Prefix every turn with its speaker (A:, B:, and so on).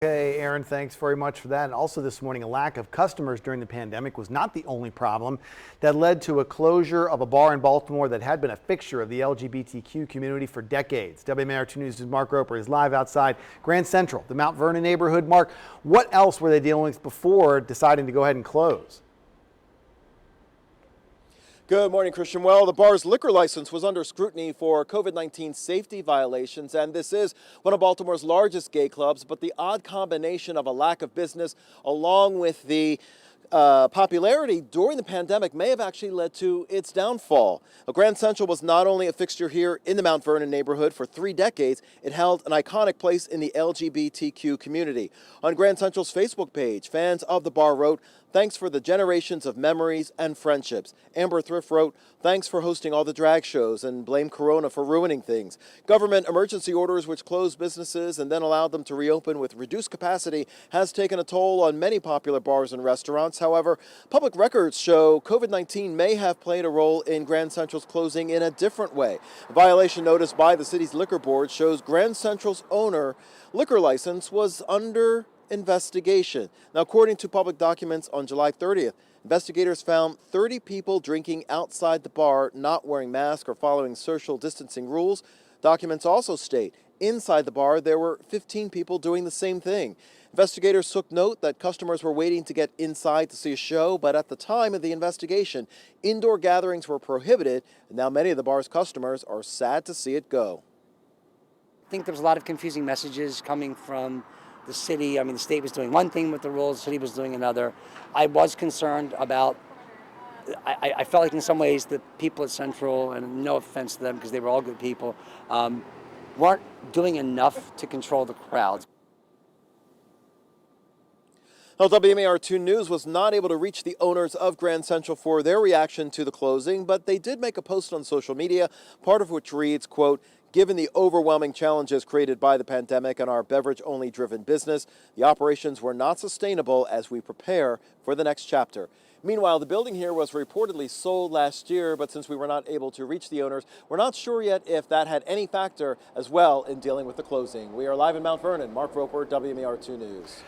A: Okay, Aaron, thanks very much for that. And also this morning, a lack of customers during the pandemic was not the only problem that led to a closure of a bar in Baltimore that had been a fixture of the LGBTQ community for decades. WMAR 2 News' Mark Roper is live outside Grand Central, the Mount Vernon neighborhood. Mark, what else were they dealing with before deciding to go ahead and close?
B: Good morning, Christian. Well, the bar's liquor license was under scrutiny for COVID-19 safety violations, and this is one of Baltimore's largest gay clubs, but the odd combination of a lack of business along with the popularity during the pandemic may have actually led to its downfall. Grand Central was not only a fixture here in the Mount Vernon neighborhood for 3 decades, it held an iconic place in the LGBTQ community. On Grand Central's Facebook page, fans of the bar wrote, "Thanks for the generations of memories and friendships." Amber Thrift wrote, "Thanks for hosting all the drag shows," and blame Corona for ruining things. Government emergency orders which closed businesses and then allowed them to reopen with reduced capacity has taken a toll on many popular bars and restaurants. However, public records show COVID-19 may have played a role in Grand Central's closing in a different way. A violation notice by the city's liquor board shows Grand Central's owner liquor license was under investigation. Now, according to public documents on July 30th, investigators found 30 people drinking outside the bar, not wearing masks or following social distancing rules. Documents also state inside the bar there were 15 people doing the same thing. Investigators took note that customers were waiting to get inside to see a show, but at the time of the investigation, indoor gatherings were prohibited, and now many of the bar's customers are sad to see it go.
C: I think there's a lot of confusing messages coming from the city. I mean, the state was doing one thing with the rules, the city was doing another. I was concerned about, I felt like in some ways the people at Central, and no offense to them because they were all good people, weren't doing enough to control the crowds.
B: Well, WMAR 2 News was not able to reach the owners of Grand Central for their reaction to the closing, but they did make a post on social media, part of which reads, quote, "Given the overwhelming challenges created by the pandemic and our beverage-only driven business, the operations were not sustainable as we prepare for the next chapter." Meanwhile, the building here was reportedly sold last year, but since we were not able to reach the owners, we're not sure yet if that had any factor as well in dealing with the closing. We are live in Mount Vernon. Mark Roper, WMAR 2 News.